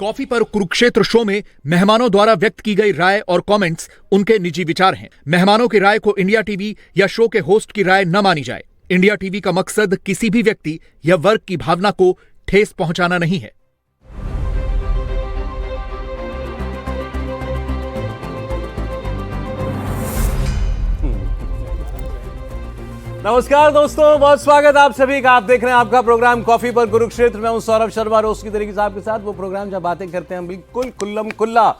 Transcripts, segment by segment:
Coffee पर Kurukshetra show में मेहमानों द्वारा व्यक्त की गई राय और कमेंट्स उनके निजी विचार हैं। मेहमानों की राय को इंडिया टीवी या शो के होस्ट की राय न मानी जाए। इंडिया टीवी का मकसद किसी भी व्यक्ति या वर्ग की भावना को ठेस पहुंचाना नहीं है। नमस्कार दोस्तों, बहुत स्वागत आप सभी का। आप देख रहे हैं आपका प्रोग्राम कॉफी पर कुरुक्षेत्र में। हूं सौरभ शर्मा, रोज की तरीके से आपके साथ वो प्रोग्राम जब बातें करते हैं बिल्कुल खुल्लम खुल्ला।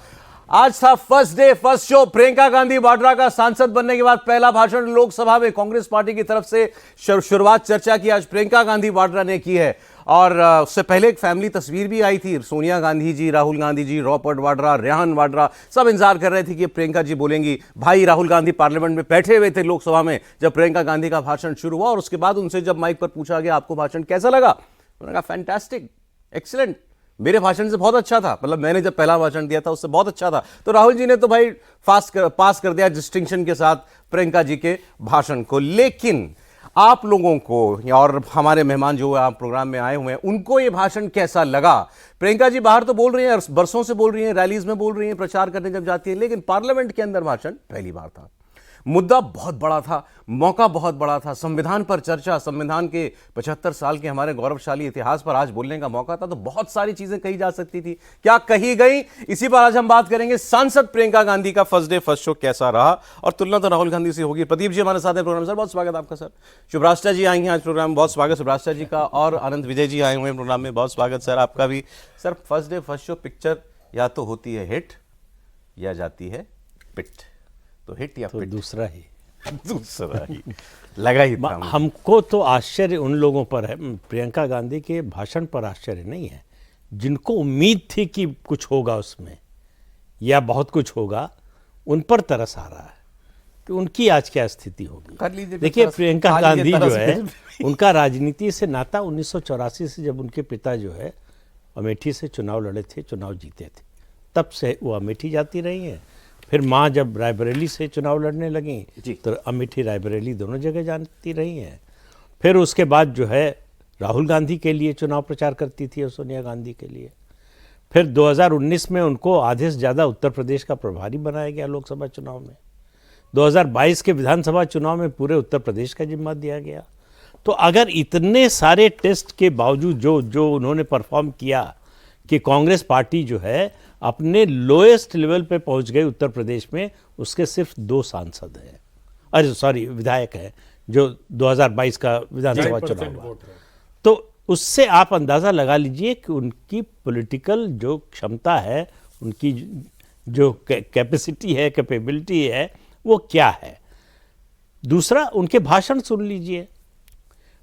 आज था first day first show. Priyanka Gandhi Vadra का सांसद बनने के बाद पहला भाषण लोकसभा में कांग्रेस पार्टी की तरफ से शुरुआत चर्चा की आज प्रियंका गांधी वाड्रा ने की है। और उससे पहले एक फैमिली तस्वीर भी आई थी। सोनिया गांधी जी, राहुल गांधी जी, रॉबर्ट वाड्रा, रेहान वाड्रा, सब इंतजार कर रहे थे कि प्रियंका जी बोलेंगी। भाई राहुल गांधी पार्लियामेंट में बैठे हुए थे लोकसभा में जब प्रियंका गांधी का भाषण शुरू हुआ। और उसके बाद उनसे जब माइक पर पूछा गया आपको भाषण कैसा लगा, उन्होंने कहा फैंटास्टिक, एक्सीलेंट, मेरे भाषण से बहुत अच्छा था। मतलब मैंने जब पहला भाषण दिया था उससे बहुत अच्छा था। तो राहुल जी ने तो भाई पास कर दिया डिस्टिंक्शन के साथ प्रियंका जी के भाषण को। लेकिन आप लोगों को और हमारे मेहमान जो आप प्रोग्राम में आए हुए हैं उनको ये भाषण कैसा लगा? प्रियंका जी बाहर तो बोल रही हैं, बरसों से बोल रही हैं, रैलीज में बोल रही हैं, प्रचार करने जब जाती हैं, लेकिन पार्लियामेंट के अंदर भाषण पहली बार था। मुद्दा बहुत बड़ा था, मौका बहुत बड़ा था। संविधान पर चर्चा, संविधान के 75 साल के हमारे गौरवशाली इतिहास पर आज बोलने का मौका था। तो बहुत सारी चीजें कही जा सकती थी, क्या कही गई, इसी पर आज हम बात करेंगे। सांसद प्रियंका गांधी का फर्स्ट डे फर्स्ट शो कैसा रहा, और तुलना तो राहुल गांधी से होगी। प्रदीप जी हमारे साथ हैं प्रोग्राम। सर बहुत स्वागत आपका। सर शुभराष्ट्र जी आई हैं आज प्रोग्राम, बहुत स्वागत शुभराष्ट्र जी का। और आनंद विजय जी आए हुए हैं प्रोग्राम में, बहुत स्वागत सर आपका भी। Sir first day first show picture या तो होती है हिट या जाती है पिट, तो हिट या तो पिट? दूसरा ही लगा ही था। हमको तो आश्चर्य उन लोगों पर है, प्रियंका गांधी के भाषण पर आश्चर्य नहीं है, जिनको उम्मीद थी कि कुछ होगा उसमें या बहुत कुछ होगा, उन पर तरस आ रहा है कि उनकी आज क्या स्थिति होगी। देखिए प्रियंका गांधी जो है उनका राजनीति से नाता 1984 से, जब उनके पिता जो है अमेठी से चुनाव लड़े थे, चुनाव जीते थे, तब से वो अमेठी जाती रही हैं। फिर माँ जब रायबरेली से चुनाव लड़ने लगी तो अमेठी रायबरेली दोनों जगह जानती रही हैं। फिर उसके बाद जो है राहुल गांधी के लिए चुनाव प्रचार करती थी और सोनिया गांधी के लिए। फिर 2019 में उनको आधे से ज़्यादा उत्तर प्रदेश का प्रभारी बनाया गया लोकसभा चुनाव में। 2022 के विधानसभा चुनाव में पूरे उत्तर प्रदेश का जिम्मा दिया गया। तो अगर इतने सारे टेस्ट के बावजूद जो उन्होंने परफॉर्म किया कि कांग्रेस पार्टी जो है अपने लोएस्ट लेवल पे पहुंच गई उत्तर प्रदेश में, उसके सिर्फ 2 सांसद हैं, अरे सॉरी विधायक हैं, जो 2022 का विधानसभा चुनाव हुआ। तो उससे आप अंदाज़ा लगा लीजिए कि उनकी पॉलिटिकल जो क्षमता है, उनकी जो कैपेसिटी है, कैपेबिलिटी है, वो क्या है। दूसरा, उनके भाषण सुन लीजिए।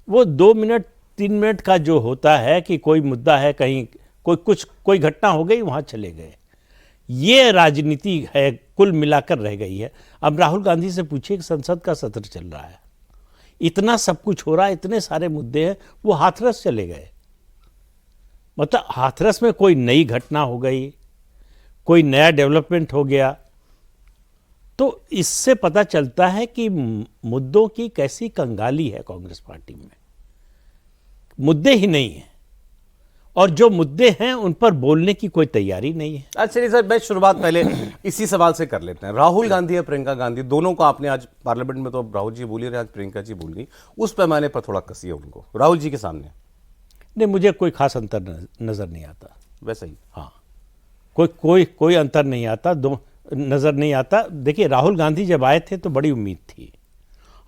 वो 2 मिनट 3 मिनट का जो होता है कि कोई मुद्दा है, कहीं कोई घटना हो गई, वहाँ चले गए, ये राजनीति है, कुल मिलाकर रह गई है। अब राहुल गांधी से पूछिए कि संसद का सत्र चल रहा है, इतना सब कुछ हो रहा है, इतने सारे मुद्दे हैं, वो हाथरस चले गए। मतलब हाथरस में कोई नई घटना हो गई, कोई नया डेवलपमेंट हो गया, तो इससे पता चलता है कि मुद्दों की कैसी कंगाली है कांग्रेस पार्टी में। मुद्दे ही नहीं है, और जो मुद्दे हैं उन पर बोलने की कोई तैयारी नहीं है। अच्छा नहीं सर, मैं शुरुआत पहले इसी सवाल से कर लेते हैं। राहुल गांधी या प्रियंका गांधी, दोनों को आपने आज पार्लियामेंट में, तो राहुल जी बोली रहे, आज प्रियंका जी बोल गई, उस पैमाने पर थोड़ा कसी है उनको राहुल जी के सामने? नहीं, मुझे कोई खास अंतर नजर नहीं आता। वैसा ही? हाँ, कोई अंतर नहीं आता, नजर नहीं आता। देखिए राहुल गांधी जब आए थे तो बड़ी उम्मीद थी,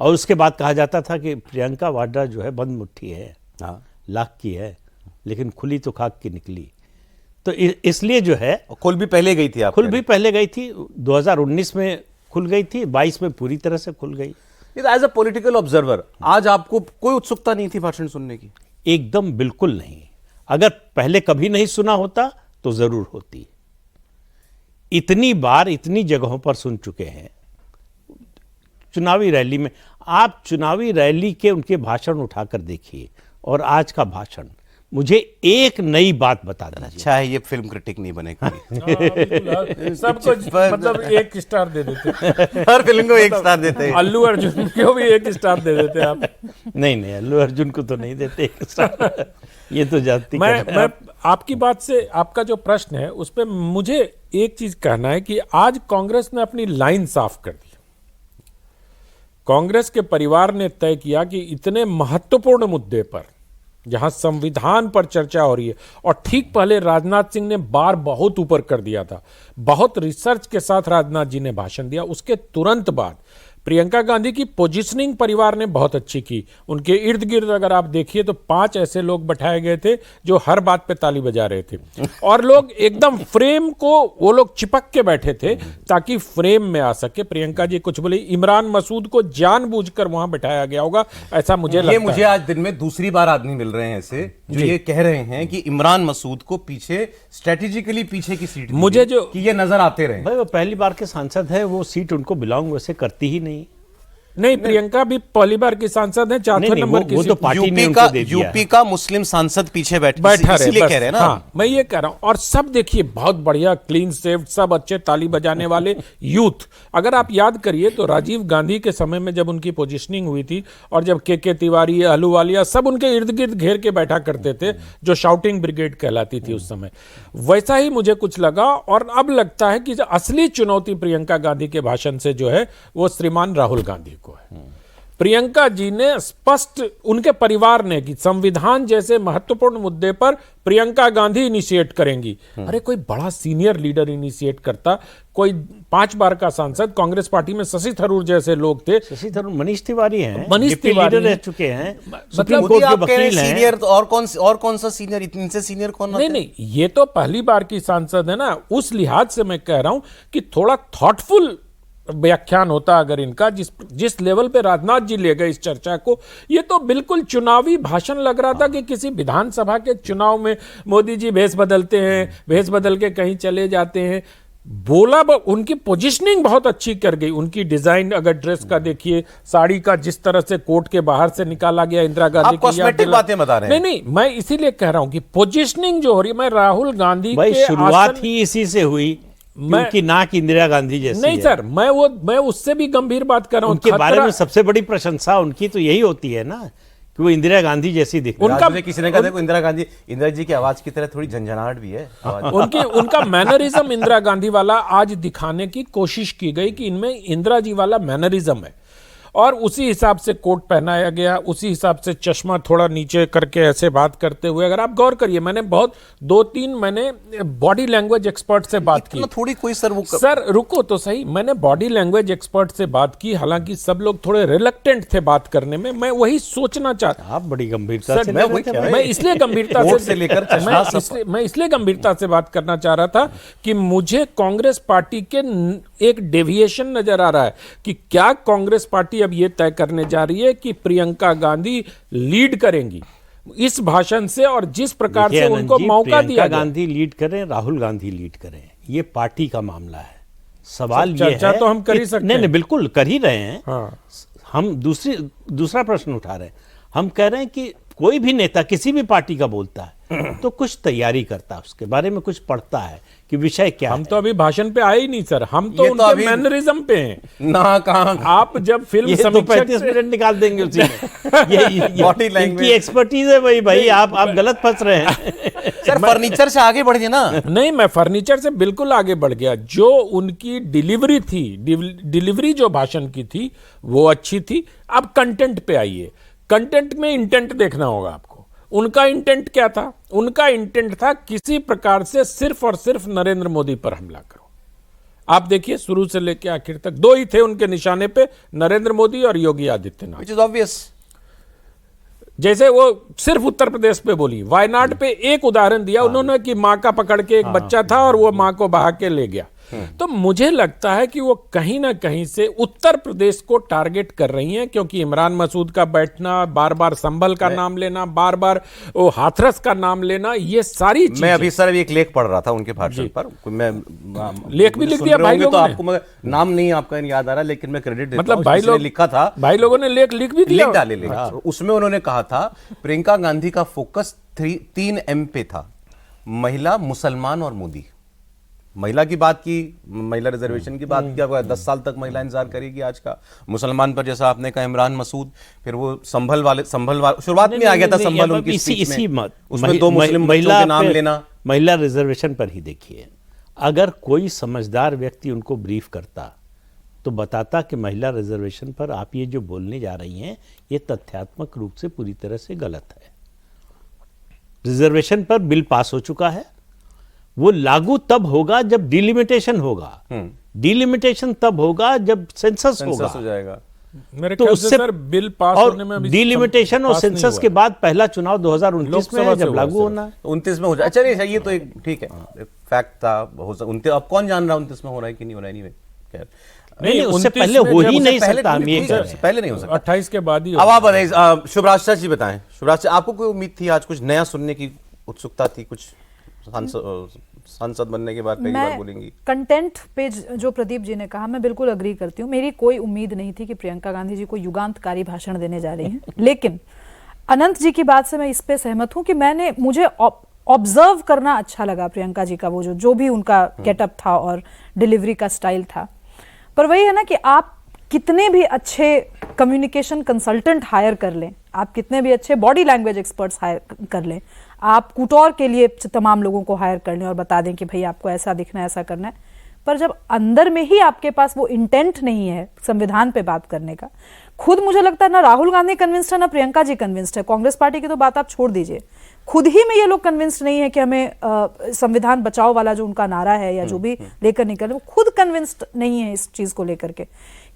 और उसके बाद कहा जाता था कि प्रियंका वाड्रा जो है बंद मुट्ठी है, हाँ, लाख की है, लेकिन खुली तो खाक की निकली। तो इसलिए जो है, खुल भी पहले गई थी, आप खुल भी पहले गई थी, 2019 में खुल गई थी, 22 में पूरी तरह से खुल गई। एज अ पॉलिटिकल ऑब्जर्वर आज आपको कोई उत्सुकता नहीं थी भाषण सुनने की? एकदम बिल्कुल नहीं। अगर पहले कभी नहीं सुना होता तो जरूर होती। इतनी बार इतनी जगहों पर सुन चुके हैं, चुनावी रैली में। आप चुनावी रैली के उनके भाषण उठाकर देखिए और आज का भाषण, मुझे एक नई बात बता दीजिए। अच्छा है, ये फिल्म क्रिटिक नहीं बने सब कुछ मतलब 1 स्टार दे देते, हर फिल्म को 1 स्टार देते हैं। अल्लू अर्जुन को भी 1 स्टार दे देते आप। नहीं, अल्लू अर्जुन को तो नहीं देते 1 स्टार, ये तो जाती। मैं आपकी बात से आपका जो प्रश्न है उस पर मुझे एक चीज कहना है कि आज कांग्रेस ने अपनी लाइन साफ कर दी। कांग्रेस के परिवार ने तय किया कि इतने महत्वपूर्ण मुद्दे पर जहां संविधान पर चर्चा हो रही है, और ठीक पहले राजनाथ सिंह ने बार बहुत ऊपर कर दिया था, बहुत रिसर्च के साथ राजनाथ जी ने भाषण दिया, उसके तुरंत बाद प्रियंका गांधी की पोजीशनिंग परिवार ने बहुत अच्छी की। उनके इर्द गिर्द अगर आप देखिए तो 5 ऐसे लोग बैठाए गए थे जो हर बात पे ताली बजा रहे थे, और लोग एकदम फ्रेम को वो लोग चिपक के बैठे थे ताकि फ्रेम में आ सके। प्रियंका जी कुछ बोले, इमरान मसूद को जानबूझकर वहां बैठाया गया होगा, ऐसा मुझे लगता है। मुझे आज दिन में दूसरी बार आदमी मिल रहे हैं ऐसे जो ये कह रहे हैं कि इमरान मसूद को पीछे स्ट्रेटेजिकली पीछे की सीट मुझे जो कि ये नजर आते रहे। भाई वो पहली बार के सांसद है, वो सीट उनको बिलोंग वैसे करती ही नहीं, प्रियंका भी पहली बार की सांसद है, 4वें नंबर की वो तो पार्टी ने उनको दे दिया। यूपी का मुस्लिम सांसद पीछे बैठा इसलिए कह रहे हैं ना। हाँ, मैं ये कह रहा हूं। और सब देखिए बहुत बढ़िया, क्लीन सेव्ड, सब अच्छे ताली बजाने वाले यूथ। अगर आप याद करिए तो राजीव गांधी के समय में जब उनकी पोजीशनिंग हुई थी और जब के तिवारी, अहलूवालिया सब उनके इर्द गिर्द घेर के बैठा करते थे, जो शाउटिंग ब्रिगेड कहलाती थी उस समय, वैसा ही मुझे कुछ लगा। और अब लगता है कि असली चुनौती प्रियंका गांधी के भाषण से जो है वो श्रीमान राहुल गांधी को है। प्रियंका जी ने स्पष्ट, उनके परिवार ने, कि संविधान जैसे महत्वपूर्ण मुद्दे पर प्रियंका गांधी इनिशिएट करेंगी। अरे कोई बड़ा सीनियर लीडर इनिशिएट करता, कोई 5 बार का सांसद, कांग्रेस पार्टी में शशि थरूर जैसे लोग थे। शशि थरूर, मनीष तिवारी हैं, मनीष तिवारी रह चुके हैं, सुप्रीम कोर्ट के वकील हैं। सीनियर और कौन सा सीनियर, इनसे सीनियर कौन? नहीं, ये तो पहली बार की सांसद है ना, उस लिहाज से मैं कह रहा हूं कि थोड़ा थॉटफुल व्याख्यान होता अगर इनका, जिस लेवल पे राजनाथ जी ले गए इस चर्चा को, ये तो बिल्कुल चुनावी भाषण लग रहा था कि किसी विधानसभा के चुनाव में मोदी जी भेष बदलते हैं, भेष बदल के कहीं चले जाते हैं। बोला उनकी पोजीशनिंग बहुत अच्छी कर गई। उनकी डिजाइन अगर ड्रेस का देखिए, साड़ी का जिस तरह से कोट के बाहर से निकाला गया, इंदिरा गांधी की कॉस्मेटिक बातें बता रहे हैं। नहीं, मैं इसीलिए कह रहा हूं कि पोजीशनिंग जो हो रही है, मैं राहुल गांधी के शुरुआत ही इसी से हुई, उनकी नाक इंदिरा गांधी जैसी नहीं सर, मैं उससे भी गंभीर बात कर रहा हूं। उनके बारे में सबसे बड़ी प्रशंसा उनकी तो यही होती है ना कि वो इंदिरा गांधी जैसी दिखती है। उनका किसी ने कहा देखो इंदिरा जी की आवाज की तरह थोड़ी झंझनाहट भी है। उनका मैनरिज्म इंदिरा गांधी वाला आज दिखाने की कोशिश की गई कि इनमें इंदिरा जी वाला मैनरिज्म है, और उसी हिसाब से कोट पहनाया गया, उसी हिसाब से चश्मा थोड़ा नीचे करके ऐसे बात करते हुए। अगर आप गौर करिए, मैंने 2-3 मैंने बॉडी लैंग्वेज एक्सपर्ट से बात की। थोड़ी कोई सर रुको तो सही, मैंने बॉडी लैंग्वेज एक्सपर्ट से बात की, हालांकि सब लोग थोड़े रिलक्टेंट थे बात करने में। मैं वही सोचना चाहता, आप बड़ी गंभीरता से, मैं इसलिए गंभीरता से लेकर मैं इसलिए गंभीरता से बात करना चाह रहा था कि मुझे कांग्रेस पार्टी के एक डेविएशन नजर आ रहा है कि क्या कांग्रेस पार्टी अब ये तय करने जा रही है कि प्रियंका गांधी लीड करेंगी इस भाषण से, और जिस प्रकार से उनको मौका दिया, गांधी लीड करें, राहुल गांधी लीड करें, ये पार्टी का मामला है। सवाल ये चर्चा तो हम कर ही सकते हैं। नहीं, बिल्कुल कर ही रहे हैं। हाँ। हम दूसरा प्रश्न उठा रहे हैं। हम कह रहे हैं कि कोई भी नेता किसी भी पार्टी का बोलता है तो कुछ तैयारी करता है, उसके बारे में कुछ पढ़ता है कि विषय क्या है। हम तो अभी भाषण पे आए ही नहीं सर, हम तो उनके मैनरिज्म पे हैं ना। कहां आप जब फिल्म समीक्षा 35 मिनट निकाल देंगे उसी में। ये बॉडी लैंग्वेज की एक्सपर्टीज है भाई आप गलत फंस रहे हैं। सर फर्नीचर से आगे बढ़ गए ना। नहीं, मैं फर्नीचर से बिल्कुल आगे बढ़ गया। जो उनकी डिलीवरी थी, डिलीवरी जो भाषण की थी वो अच्छी थी। अब कंटेंट पे आइए। कंटेंट में इंटेंट देखना होगा आपको। उनका इंटेंट क्या था? उनका इंटेंट था किसी प्रकार से सिर्फ और सिर्फ नरेंद्र मोदी पर हमला करो। आप देखिए शुरू से लेकर आखिर तक 2 ही थे उनके निशाने पे, नरेंद्र मोदी और Yogi Adityanath. Which is obvious. जैसे वो सिर्फ उत्तर प्रदेश पे बोली, वायनाड पे एक उदाहरण दिया उन्होंने कि मां का पकड़ के एक बच्चा था और वो मां को बहा के ले गया। तो मुझे लगता है कि वो कहीं ना कहीं से उत्तर प्रदेश को टारगेट कर रही हैं, क्योंकि इमरान मसूद का बैठना, बार बार संभल का नाम लेना, बार बार वो हाथरस का नाम लेना, ये सारी चीजें। मैं अभी सर एक लेख पढ़ रहा था उनके भाषण पर। मैं लेख भी लिख दिया भाई लोगों तो ने। आपको नाम नहीं आपका याद आ रहा, लेकिन मैं क्रेडिट देता मतलब हूं, भाई लोग लिखा था, भाई लोगों ने लेख लिख भी दिया, लिख डाले लेख। उसमें उन्होंने कहा था प्रियंका गांधी का फोकस 3M पे था, महिला, मुसलमान और मोदी। महिला की बात की, महिला रिजर्वेशन की बात की, आपका 10 साल तक महिला इंतजार करेगी आज का। मुसलमान पर जैसा आपने कहा इमरान मसूद, फिर वो संभल वाले शुरुआत में आ गया था संभल उनकी स्पीच में, उसमें 2 मुस्लिम बच्चों के नाम लेना। महिला रिजर्वेशन पर ही देखिए, अगर कोई समझदार व्यक्ति उनको ब्रीफ करता तो बताता कि महिला रिजर्वेशन पर आप ये जो बोलने जा रही हैं ये तथ्यात्मक रूप से पूरी तरह से गलत है। रिजर्वेशन पर बिल पास हो चुका है, वो लागू तब होगा जब डिलिमिटेशन होगा। डिलिमिटेशन तब होगा जब सेंसस होगा, हो जाएगा। मेरे तो ख्याल से उससे सर बिल पास और होने में अभी डिलिमिटेशन और पास नहीं सेंसस हुआ के बाद पहला चुनाव 2029 में लोकसभा है से जब हुआ लागू सर। होना है। 29 में हो जाए, चलिए ये तो एक ठीक है, फैक्ट था। हो सकता अब कौन जान रहा है 29 में हो रहा है कि नहीं हो रहा है, anyway, खैर नहीं, उससे 29 पहले में हो जब ही उससे नहीं पहले सकता, हम ये ठीक कह है, रहे हैं। पहले नहीं हो सकता। 28 के बाद ही अब आप बताइए, शुभराज जी बताएं। शुभराज जी, आपको कोई उम्मीद थी आज, कुछ नया सुनने की उत्सुकता थी, कुछ सांसद बनने के बाद पहली बार बोलेंगी? कंटेंट पे जो प्रदीप जी ने कहा मैं बिल्कुल अग्री करती हूँ। मेरी कोई उम्मीद नहीं थी कि प्रियंका गांधी जी को युगांतकारी भाषण देने जा रही हैं, लेकिन अनंत जी की बात से मैं इस पे सहमत हूँ कि मुझे ऑब्जर्व करना अच्छा लगा प्रियंका जी का, वो जो भी उनका गेटअप था और डिलीवरी का स्टाइल था। पर वही है ना कि आप कितने भी अच्छे कम्युनिकेशन कंसल्टेंट हायर कर लें, आप कितने भी अच्छे बॉडी लैंग्वेज एक्सपर्ट्स हायर कर लें, आप कुटौर के लिए तमाम लोगों को हायर कर लें और बता दें कि भाई आपको ऐसा दिखना है, ऐसा करना है, पर जब अंदर में ही आपके पास वो इंटेंट नहीं है संविधान पे बात करने का, खुद मुझे लगता है ना राहुल गांधी कन्विंस्ड है ना प्रियंका जी कन्विंस्ड है। कांग्रेस पार्टी की तो बात आप छोड़ दीजिए, खुद ही में ये लोग कन्विंस्ड नहीं है कि हमें संविधान बचाओ वाला जो उनका नारा है या जो भी लेकर निकले, वो खुद कन्विंस्ड नहीं है इस चीज को लेकर के।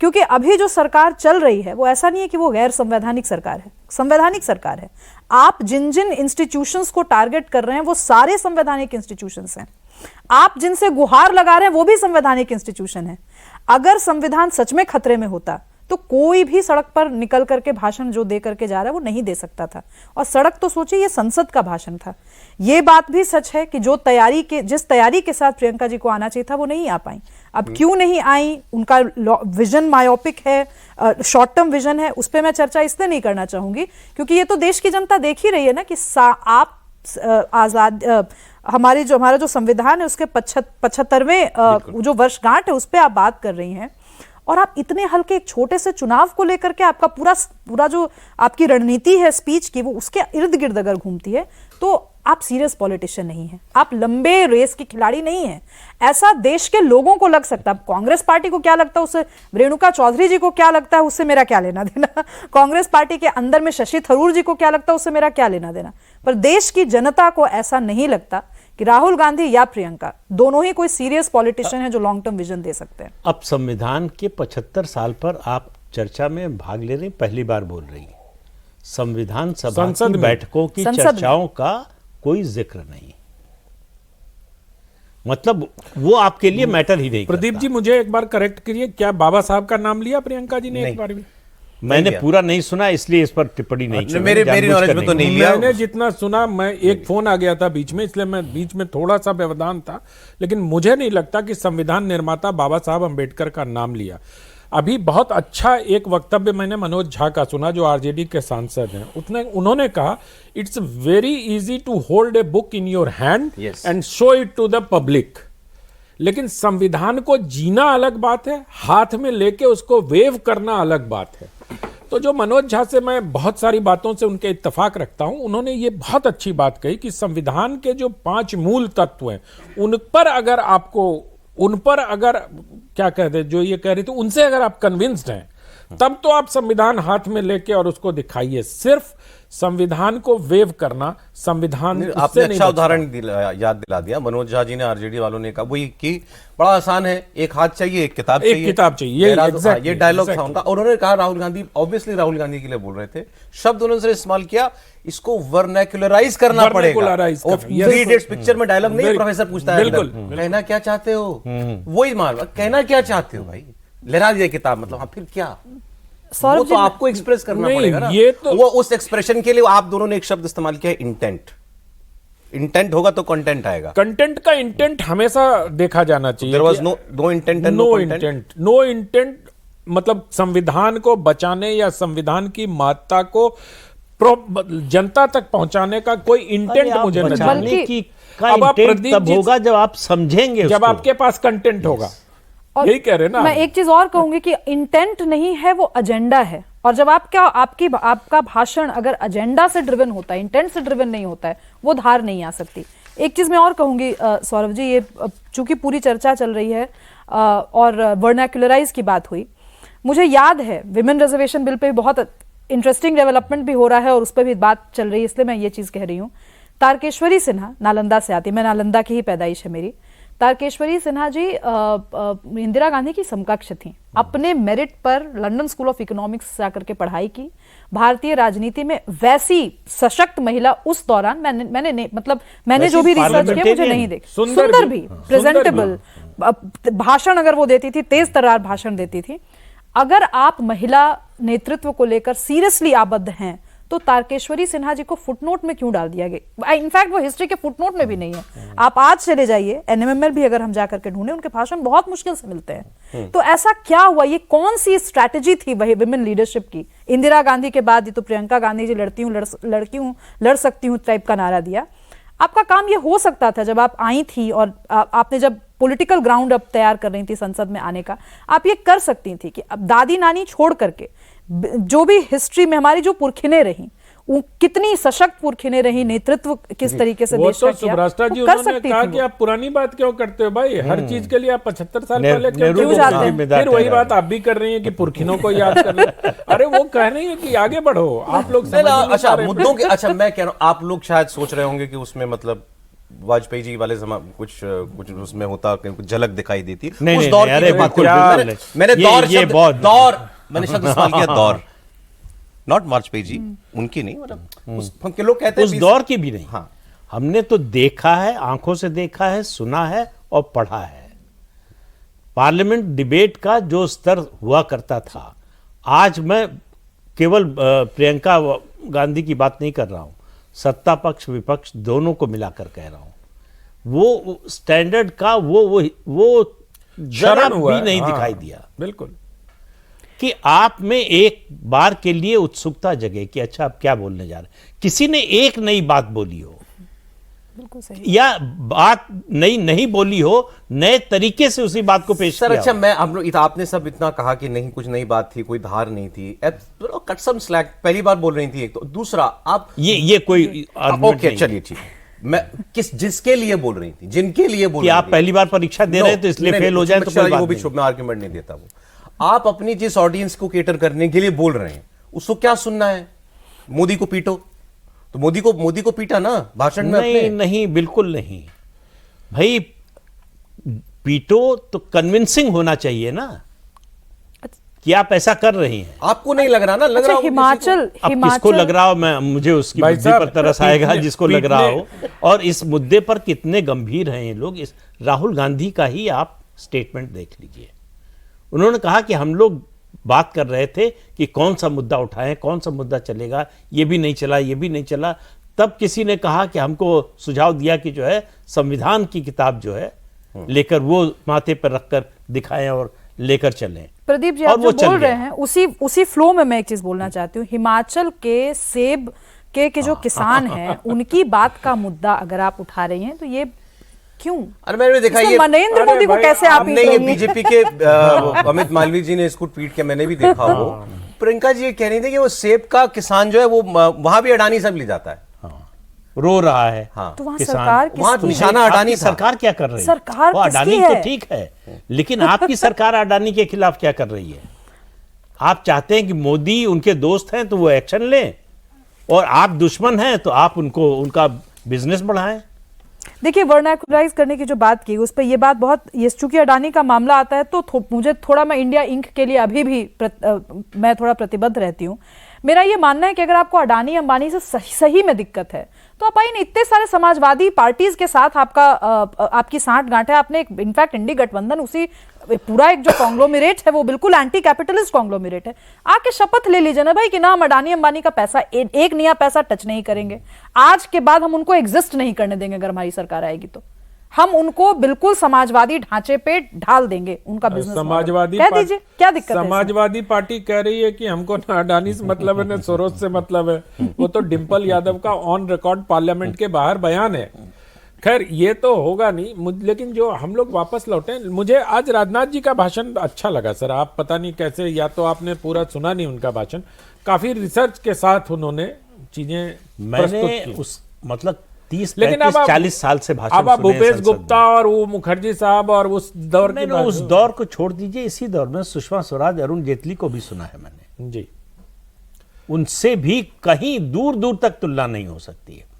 क्योंकि अभी जो सरकार चल रही है वो ऐसा नहीं है कि वो गैर संवैधानिक सरकार है, संवैधानिक सरकार है। आप जिन जिन इंस्टीट्यूशंस को टारगेट कर रहे हैं वो सारे संवैधानिक इंस्टीट्यूशंस हैं। आप जिनसे गुहार लगा रहे हैं वो भी संवैधानिक इंस्टीट्यूशन है। अगर संविधान सच में खतरे में होता तो कोई भी सड़क पर निकल करके भाषण जो दे करके जा रहा है वो नहीं दे सकता था। और सड़क तो सोचिए, ये संसद का भाषण था। ये बात भी सच है कि जिस तैयारी के साथ प्रियंका जी को आना चाहिए था वो नहीं आ पाई। अब क्यों नहीं आई, उनका विजन मायोपिक है, शॉर्ट टर्म विजन है, उस पर मैं चर्चा इसलिए नहीं करना चाहूंगी क्योंकि ये तो देश की जनता देख ही रही है ना कि आप हमारा जो संविधान है उसके 75वें जो वर्षगांठ है उस पर आप बात कर रही हैं और आप इतने हल्के एक छोटे से चुनाव को लेकर के आपका पूरा जो आपकी रणनीति है स्पीच की वो उसके इर्द गिर्द अगर घूमती है तो आप सीरियस पॉलिटिशियन नहीं हैं, आप लंबे रेस के खिलाड़ी नहीं हैं। ऐसा देश के लोगों को लग सकता है। कांग्रेस पार्टी को क्या लगता है उससे, रेणुका चौधरी जी को क्या लगता है उससे मेरा क्या लेना देना, कांग्रेस पार्टी के अंदर में शशि थरूर जी को क्या लगता है उससे मेरा क्या लेना देना। पर देश की जनता को ऐसा नहीं लगता कि राहुल गांधी या प्रियंका दोनों ही कोई सीरियस पॉलिटिशियन है जो लॉन्ग टर्म विजन दे सकते हैं। अब संविधान के 75 साल पर आप चर्चा में भाग ले रही, पहली बार बोल रही। संविधान सभा की बैठकों की चर्चाओं का कोई जिक्र नहीं, मतलब वो आपके लिए मैटर ही नहीं। प्रदीप जी मुझे एक बार करेक्ट करिए, क्या बाबा साहब का नाम लिया प्रियंका जी ने एक बार भी? मैंने पूरा नहीं सुना इसलिए इस पर टिप्पणी नहीं की। मेरी नॉलेज में तो नहीं लिया। मैंने जितना सुना, मैं एक फोन आ गया था बीच में, इसलिए मैं बीच में थोड़ा सा व्यवधान था, लेकिन मुझे नहीं लगता कि संविधान निर्माता बाबा साहब अंबेडकर का नाम लिया। अभी बहुत अच्छा एक वक्तव्य मैंने मनोज झा का सुना जो आरजेडी के सांसद हैं, उन्होंने कहा it's very easy to hold a book in your hand and show it to the public, लेकिन संविधान को जीना अलग बात है, हाथ में लेके उसको वेव करना अलग बात है। तो जो मनोज झा से मैं बहुत सारी बातों से उनके इत्तेफाक रखता हूं, उन्होंने ये बहुत अच्छी बात कही कि संविधान के जो 5 मूल तत्व हैं उन पर अगर क्या कहते जो ये कह रही थी उनसे अगर आप कन्विंस्ड हैं तब तो आप संविधान हाथ में लेके और उसको दिखाइए। सिर्फ संविधान को वेव करना, संविधान आपने अच्छा उदाहरण याद दिला दिया। मनोज झा जी ने, आरजेडी वालों ने कहा वही कि बड़ा आसान है, एक हाथ चाहिए, एक किताब चाहिए, ये डायलॉग था उनका। और उन्होंने कहा राहुल गांधी, ऑब्वियसली राहुल गांधी के लिए बोल रहे थे, शब्द उन्होंने इस्तेमाल किया, इसको वर्नैक्युलराइज करना पड़ेगा। थ्री इडियट्स पिक्चर में डायलॉग नहीं, प्रोफेसर पूछता है कहना क्या चाहते हो, वही मान कहना क्या चाहते हो भाई, लहरा दिया किताब, मतलब हाँ फिर क्या, वो तो आपको एक्सप्रेस करना पड़ेगा ना। ये तो वो उस एक्सप्रेशन के लिए आप दोनों ने एक शब्द इस्तेमाल किया है, इंटेंट। इंटेंट होगा तो कंटेंट आएगा। कंटेंट का इंटेंट हमेशा देखा जाना चाहिए। There was no intent and no content. No intent मतलब संविधान को बचाने या संविधान की महत्ता को जनता तक पहुंचाने का कोई इंटेंट मुझे नहीं। आपका अब आप इंटेंट प्रदीप तब जी होगा जब आप समझेंगे जब उसको। आपके पास कंटेंट होगा, और यही कह रहे हैं ना। मैं एक चीज और कहूंगी कि इंटेंट नहीं है, वो एजेंडा है। और जब आपका भाषण अगर एजेंडा से ड्रिवन होता है, इंटेंट से ड्रिवन नहीं होता है, वो धार नहीं आ सकती। एक चीज मैं और कहूंगी सौरभ जी, ये चूंकि पूरी चर्चा चल रही है और वर्नाक्युलराइज की बात हुई, मुझे याद है विमेन रिजर्वेशन बिल पे भी बहुत इंटरेस्टिंग डेवलपमेंट भी हो रहा है और उस पर भी बात चल रही है, इसलिए मैं ये चीज कह रही हूँ। तारकेश्वरी सिन्हा नालंदा से आती, मैं नालंदा की ही पैदाइश है मेरी। तारकेश्वरी सिन्हा जी इंदिरा गांधी की समकक्ष थी। अपने मेरिट पर लंदन स्कूल ऑफ इकोनॉमिक्स जाकर के पढ़ाई की। भारतीय राजनीति में वैसी सशक्त महिला उस दौरान मैंने जो भी रिसर्च किया मुझे नहीं देखी। सुंदर भी, प्रेजेंटेबल, भाषण अगर वो देती थी, तेज तर्रार भाषण देती थी। अगर आप महिला नेतृत्व को लेकर सीरियसली आबद्ध हैं तो तारकेश्वरी सिन्हा जी को फुटनोट में क्यों डाल दिया गया? इनफैक्ट वो हिस्ट्री के फुटनोट में भी नहीं है। आप आज चले जाइए एनएमएमएल भी अगर हम जाकर के ढूंढे, उनके भाषण बहुत मुश्किल से मिलते हैं। तो ऐसा क्या हुआ? ये कौन सी स्ट्रैटेजी थी वही विमेन लीडरशिप की? इंदिरा गांधी के बाद ये तो प्रियंका गांधी जी लड़ सकती हूँ टाइप का नारा दिया। आपका काम ये हो सकता था जब आप आई थी और आपने जब पॉलिटिकल ग्राउंड अप तैयार कर रही थी संसद में आने का, आप ये कर सकती थी कि अब दादी नानी छोड़ करके जो भी हिस्ट्री में हमारी जो पुरखिने रही, वो कितनी सशक्त पुरखिने रही, नेतृत्व किस तरीके से वो देश तो का किया, सुब्रास्टा जी वो कर उन्होंने सकती कहा थी कि वो। आप पुरानी बात क्यों करते हो भाई? हर चीज के लिए आप 75 साल पहले क्यों नेहरू को जाते हैं? जिम्मेदार फिर वही ठहरा बात आप भी कर रही हैं कि पुरखिनों को याद कर रहे। अरे वो कह रही है कि आगे बढ़ो, आप लोग समझ नहीं अच्छा पा रहे। मुद्दों के, अच्छा मैं कह रहा हूं, आप लोग शायद सोच रहे होंगे कि उसमें मतलब वाजपेयी जी वाले कुछ उसमें होता, कुछ झलक दिखाई देती। नहीं, उस नहीं, दौर नहीं, की अरे जो बात बिल्कुल, कर- बिल्कुल मैंने नहीं। दौर ये शब्द, बहुत- दौर मैंने शब्द इस्तेमाल किया, दौर, नॉट वाजपेयी जी, उनकी नहीं, मतलब उनके लोग कहते हैं उस दौर की भी नहीं। हाँ। हमने तो देखा है, आंखों से देखा है, सुना है और पढ़ा है। पार्लियामेंट डिबेट का जो स्तर हुआ करता था, आज मैं केवल प्रियंका गांधी की बात नहीं कर रहा हूं, सत्ता पक्ष विपक्ष दोनों को मिलाकर कह रहा हूं। वो स्टैंडर्ड का वो जरा शरण हुआ भी है, नहीं हाँ, दिखाई दिया बिल्कुल। कि आप में एक बार के लिए उत्सुकता जगे कि अच्छा आप क्या बोलने जा रहे हैं। किसी ने एक नई बात बोली हो, बिल्कुल सही। या बात नई नहीं बोली हो, नए तरीके से उसी बात को पेश सर किया अच्छा, हो। मैं हम लोग आपने सब इतना कहा कि नहीं कुछ नई बात थी, कोई धार नहीं थी, कट सम स्लैक, पहली बार बोल रही थी एक तो। दूसरा आप ये कोई argument ओके नहीं चलिए ठीक है, मैं जिसके लिए बोल रही थी, जिनके लिए बोल कि रही आप थी, पहली बार परीक्षा दे रहे हैं तो इसलिए नहीं, फेल हो नहीं, जाए तो कोई बात वो भी नहीं। मैं आर्गुमेंट नहीं देता। वो आप अपनी जिस ऑडियंस को केटर करने के लिए बोल रहे हैं, उसको क्या सुनना है? मोदी को पीटो, तो मोदी को पीटा ना भाषण में नहीं अपने। नहीं, बिल्कुल नहीं भाई, पीटो तो कन्विंसिंग होना चाहिए ना कि आप ऐसा कर रही हैं। आपको नहीं लग रहा ना? लग अच्छा, रहा होगा किसी को। अब किसको लग रहा हो, मैं मुझे उसकी भाई बुद्धि साहब, पर तरस आएगा पीटने- जिसको लग रहा हो। पीटने- और इस मुद्दे पर कितने गंभीर हैं ये लोग। इस राहुल गांधी का ही आप स्टेटमेंट देख लीजिए। उन्होंने कहा कि हम लोग बात कर रहे थे कि कौन सा मुद्दा उठाएं, कौन सा मुद्दा चलेगा, ये भी नहीं चला, ये भी नहीं चला। तब किसी ने कहा कि हमको सुझाव दिया कि जो है संविधान की किताब जो है लेकर वो माथे पर रखकर दिखाएं और लेकर चलें। प्रदीप जी और आप वो जो चल बोल रहे गया। हैं उसी फ्लो में मैं एक चीज बोलना चाहती हूँ। हिमाचल के सेब के जो किसान हैं, उनकी बात का मुद्दा अगर आप उठा रही हैं तो ये क्यों? अरे मैंने देखा इसमें ये नरेंद्र अरे मोदी को भाई, कैसे आप हमने ये बीजेपी के अमित मालवीय जी ने इसको ट्वीट किया, मैंने भी देखा वो। प्रियंका जी ये कह रही थी कि वो सेब का किसान जो है वो वहां भी अडानी सब ले जाता है। रो रहा है। हाँ। तो वहाँ किसान। सरकार वहाँ किसकी निशाना है? अडानी आपकी था। सरकार क्या कर रही है? सरकार वो किसकी अडानी है? तो ठीक है, लेकिन आपकी सरकार अडानी के खिलाफ क्या कर रही है? आप चाहते हैं कि मोदी उनके दोस्त हैं तो वो एक्शन लें, और आप दुश्मन हैं तो आप उनका बिजनेस बढ़ाएं। देखिए, वर्नाकुलराइज करने की जो बात की उस पर ये बात बहुत, ये चूंकि अडानी का मामला आता है तो मुझे थोड़ा, मैं इंडिया इंक के लिए अभी भी मैं थोड़ा प्रतिबद्ध रहती हूँ। मेरा ये मानना है कि अगर आपको अडानी अंबानी से सही में दिक्कत है तो आप आइए, इतने सारे समाजवादी पार्टीज के साथ आपकी साठ-गांठ है। आपने इनफैक्ट इंडी गठबंधन, उसी पूरा एक जो कॉन्ग्लोमेरेट है वो बिल्कुल एंटी कैपिटलिस्ट कॉन्ग्लोमेरेट है। आके शपथ ले लीजिए ना भाई कि ना हम अडानी अंबानी का पैसा एक नया पैसा टच नहीं करेंगे। आज के बाद हम उनको एग्जिस्ट नहीं करने देंगे। अगर हमारी सरकार आएगी तो हम उनको बिल्कुल समाजवादी ढांचे पे ढाल देंगे उनका बिजनेस। समाजवादी कह दीजिए, क्या दिक्कत है? समाजवादी पार्टी कह रही है कि हमको ना अडानी से मतलब है ना सोरोस से मतलब है। वो तो डिंपल यादव का ऑन रिकॉर्ड पार्लियामेंट के बाहर बयान है। खैर ये तो होगा नहीं, लेकिन जो हम लोग वापस लौटे, मुझे आज राजनाथ जी का भाषण अच्छा लगा सर। आप पता नहीं कैसे, या तो आपने पूरा सुना नहीं उनका भाषण, काफी रिसर्च के साथ उन्होंने चीजें प्रस्तुत मैंने की। उस मतलब 30 लेकिन अब 35 आप- 40 साल से भाषण अब आप सुने हैं भूपेश संसद गुप्ता और वो मुखर्जी साहब और उस दौर में। के मैंने उस दौर को छोड़ दीजिए, इसी दौर में सुषमा स्वराज, अरुण जेटली को भी सुना है मैंने। जी उनसे भी कहीं दूर दूर तक तुलना नहीं हो सकती है।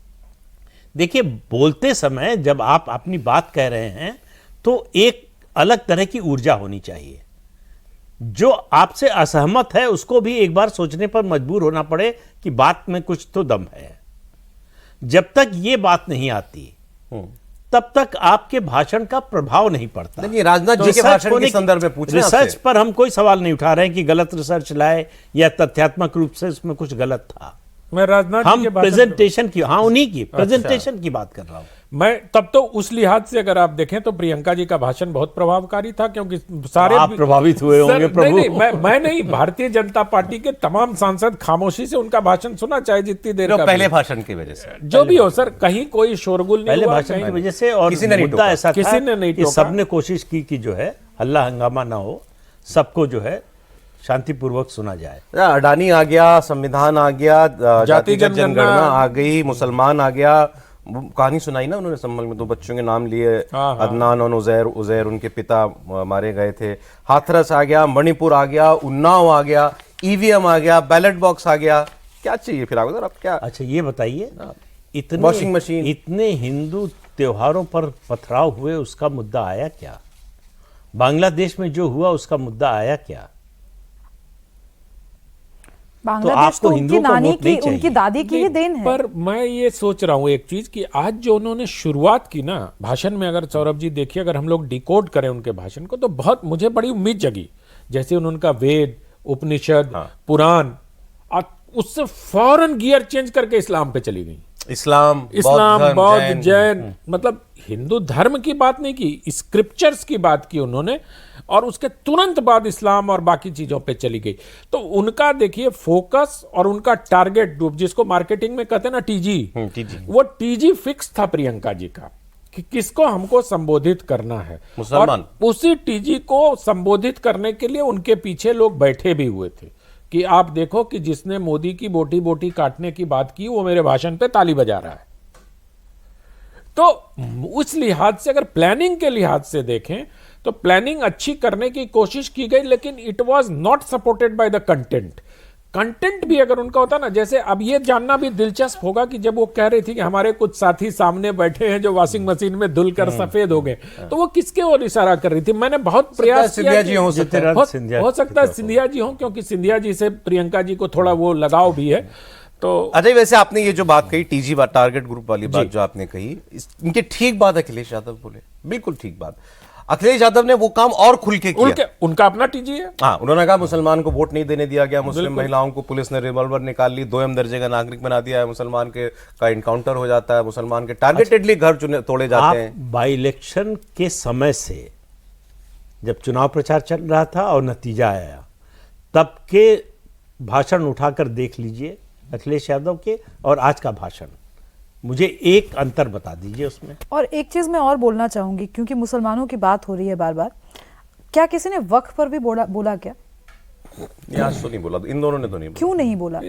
देखिए, बोलते समय जब आप अपनी बात कह रहे हैं तो एक अलग तरह की ऊर्जा होनी चाहिए। जो आपसे असहमत है उसको भी एक बार सोचने पर मजबूर होना पड़े कि बात में कुछ तो दम है। जब तक ये बात नहीं आती तब तक आपके भाषण का प्रभाव नहीं पड़ता। नहीं, राजनाथ जी के रिसर्च भाषण होने के संदर्भ में पूछ रहे हैं रिसर्च आपसे। पर हम कोई सवाल नहीं उठा रहे हैं कि गलत रिसर्च लाए या तथ्यात्मक रूप से उसमें कुछ गलत था। मैं राजनाथ जी हम के भाषण प्रेजेंटेशन की, हाँ उन्हीं की प्रेजेंटेशन की बात कर रहा हूं। मैं तब तो उस लिहाज से अगर आप देखें तो प्रियंका जी का भाषण बहुत प्रभावकारी था, क्योंकि सारे आप प्रभावित हुए सर, होंगे प्रभु। मैं नहीं, भारतीय जनता पार्टी के तमाम सांसद खामोशी से उनका भाषण सुना, चाहे जितनी देर जो का पहले भी। भाषण की वजह से जो भी हो सर, कहीं कोई शोरगुल नहीं पहले हुआ, भाषण की कहीं- वजह से, और किसी ने नहीं मुद्दा टोका। ऐसा था किसी ने नहीं कि टोका। सबने कोशिश की कि जो है हल्ला हंगामा ना हो, सबको जो है शांतिपूर्वक सुना जाए। अडानी आ गया, संविधान आ गया, जातिगत जनगणना जनगणना आ गई, मुसलमान आ गया। वो कहानी सुनाई ना उन्होंने संभल में, दो बच्चों के नाम लिए, हाँ। अदनान और उजैर उनके पिता मारे गए थे। हाथरस आ गया, मणिपुर आ गया, उन्नाव आ गया, ईवीएम आ गया, बैलेट बॉक्स आ गया। क्या चाहिए फिर आपको? आप क्या अच्छा ये बताइए, इतने वॉशिंग मशीन। इतने हिंदू त्योहारों पर पथराव हुए, उसका मुद्दा आया क्या? बांग्लादेश में जो हुआ उसका मुद्दा आया क्या? बांग्लादेश आपको तो उनकी हिंदुओं का नानी वोट नहीं की, उनकी चाहिए। दादी की ही देन है। पर मैं ये सोच रहा हूं एक चीज कि आज जो उन्होंने शुरुआत की ना भाषण में, अगर सौरभ जी देखिए, अगर हम लोग डिकोड करें उनके भाषण को तो बहुत मुझे बड़ी उम्मीद जगी। जैसे उनका वेद, उपनिषद, पुराण, और उससे फौरन गियर चेंज करके इस्लाम पे चली गई। इस्लाम, बौद्ध, जैन, मतलब हिंदू धर्म की बात नहीं की, स्क्रिप्चर्स की बात की उन्होंने, और उसके तुरंत बाद इस्लाम और बाकी चीजों पे चली गई। तो उनका देखिए फोकस और उनका टारगेट ग्रुप, जिसको मार्केटिंग में कहते हैं ना टीजी, वो टीजी फिक्स था प्रियंका जी का कि किसको हमको संबोधित करना है। मुसलमान। और उसी टीजी को संबोधित करने के लिए उनके पीछे लोग बैठे भी हुए थे कि आप देखो कि जिसने मोदी की बोटी बोटी काटने की बात की वो मेरे भाषण पे ताली बजा रहा है। तो उस लिहाज से, अगर प्लानिंग के लिहाज से देखें तो प्लानिंग अच्छी करने की कोशिश की गई, लेकिन it was not supported by the content. Content भी अगर उनका होता ना, जैसे अब ये जानना भी दिलचस्प होगा कि जब वो कह रही थी कि हमारे कुछ साथी सामने बैठे हैं जो वॉशिंग मशीन में धुलकर सफेद हो गए, तो वो किसके ओर इशारा कर रही थी? मैंने बहुत प्रयास किया सिंधिया कि- जी हो सकते हैं। हो सकता है सिंधिया जी हो, क्योंकि सिंधिया जी से प्रियंका जी को थोड़ा वो लगाव भी है। तो अजय, वैसे आपने ये जो बात कही टीजी टारगेट ग्रुप वाली बात जो आपने कही, इनके ठीक बात अखिलेश यादव बोले, बिल्कुल ठीक बात। अखिलेश यादव ने वो काम और खुल के किया। उनका अपना टीजी है। हाँ, उन्होंने कहा मुसलमान को वोट नहीं देने दिया गया, मुस्लिम महिलाओं को पुलिस ने रिवॉल्वर निकाल ली, 2M दर्जे का नागरिक बना दिया है, मुसलमान के का इनकाउंटर हो जाता है, मुसलमान के टारगेटेडली घर तोड़े जाते हैं। आप बाई इलेक्शन के समय से, जब चुनाव प्रचार चल रहा था और नतीजा आया, तब के भाषण उठाकर देख लीजिए अखिलेश यादव के और आज का भाषण, मुझे एक अंतर बता दीजिए उसमें। और एक चीज मैं और बोलना चाहूंगी, क्योंकि मुसलमानों की बात हो रही है बार बार, क्या किसी ने वक्फ पर भी बोला क्या? आज तो नहीं बोला, इन दोनों ने तो नहीं बोला। क्यों नहीं बोला?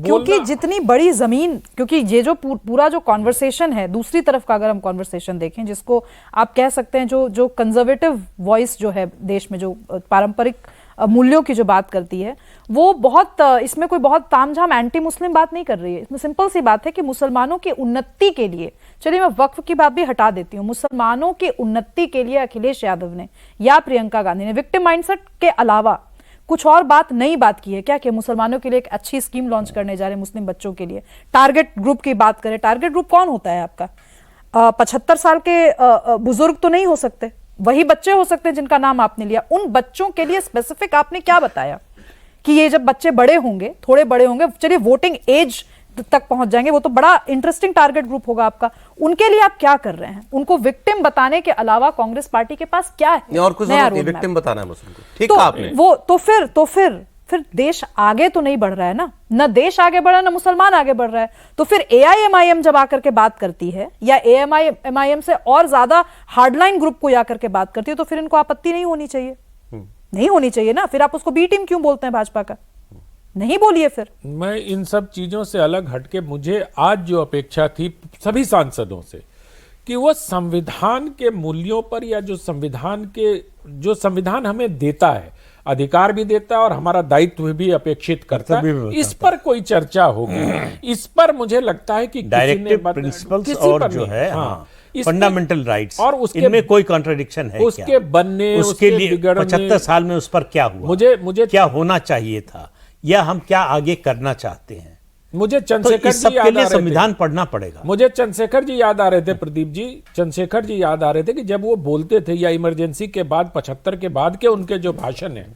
क्योंकि जितनी बड़ी जमीन, क्योंकि ये जो पूरा जो कॉन्वर्सेशन है, दूसरी तरफ का अगर हम कॉन्वर्सेशन देखें, जिसको आप कह सकते हैं जो कंजर्वेटिव वॉइस जो है देश में, जो पारंपरिक मूल्यों की जो बात करती है, वो बहुत इसमें कोई बहुत तामझाम एंटी मुस्लिम बात नहीं कर रही है। इसमें सिंपल सी बात है कि मुसलमानों की उन्नति के लिए, चलिए मैं वक्फ की बात भी हटा देती हूँ, मुसलमानों की उन्नति के लिए अखिलेश यादव ने या प्रियंका गांधी ने विक्टिम माइंडसेट के अलावा कुछ और नई बात की है क्या? कि मुसलमानों के लिए एक अच्छी स्कीम लॉन्च करने जा रहे हैं मुस्लिम बच्चों के लिए। टारगेट ग्रुप की बात करें, टारगेट ग्रुप कौन होता है आपका? 75 साल के बुजुर्ग तो नहीं हो सकते, वही बच्चे हो सकते हैं जिनका नाम आपने लिया। उन बच्चों के लिए स्पेसिफिक आपने क्या बताया कि ये जब बच्चे बड़े होंगे, थोड़े बड़े होंगे, चलिए वोटिंग एज तक पहुंच जाएंगे, वो तो बड़ा इंटरेस्टिंग टारगेट ग्रुप होगा आपका, उनके लिए आप क्या कर रहे हैं? उनको विक्टिम बताने के अलावा कांग्रेस पार्टी के पास क्या है? और कुछ नया नहीं, रोड मैप। विक्टिम बताना है मुस्लिम को, ठीक तो कहा आपने। वो तो फिर फिर देश आगे तो नहीं बढ़ रहा है ना देश आगे बढ़ रहा है ना मुसलमान आगे बढ़ रहा है। तो फिर AIMIM जब आकर के बात करती है या AIMIM से और ज्यादा हार्डलाइन ग्रुप को आकर के बात करती है, तो फिर इनको आपत्ति नहीं होनी चाहिए, नहीं होनी चाहिए ना। फिर आप उसको बी टीम क्यों बोलते हैं भाजपा का? नहीं बोलिए फिर। मैं इन सब चीजों से अलग हटके मुझे आज जो अपेक्षा थी सभी सांसदों से कि वो संविधान के मूल्यों पर या जो संविधान हमें देता है, अधिकार भी देता है और हमारा दायित्व भी अपेक्षित करता है, इस पर कोई चर्चा होगी। इस पर मुझे लगता है कि डायरेक्टिव प्रिंसिपल्स और जो है फंडामेंटल राइट्स और इनमें कोई कॉन्ट्रडिक्शन है उसके क्या? बनने उसके लिए 75 साल में उस पर क्या हुआ, मुझे क्या होना चाहिए था, या हम क्या आगे करना चाहते हैं? मुझे चंद्रशेखर जी याद आ रहे थे, संविधान पढ़ना पड़ेगा। मुझे चंद्रशेखर जी याद आ रहे थे, प्रदीप जी, चंद्रशेखर जी याद आ रहे थे कि जब वो बोलते थे या इमरजेंसी के बाद 75 के बाद के उनके जो भाषण है,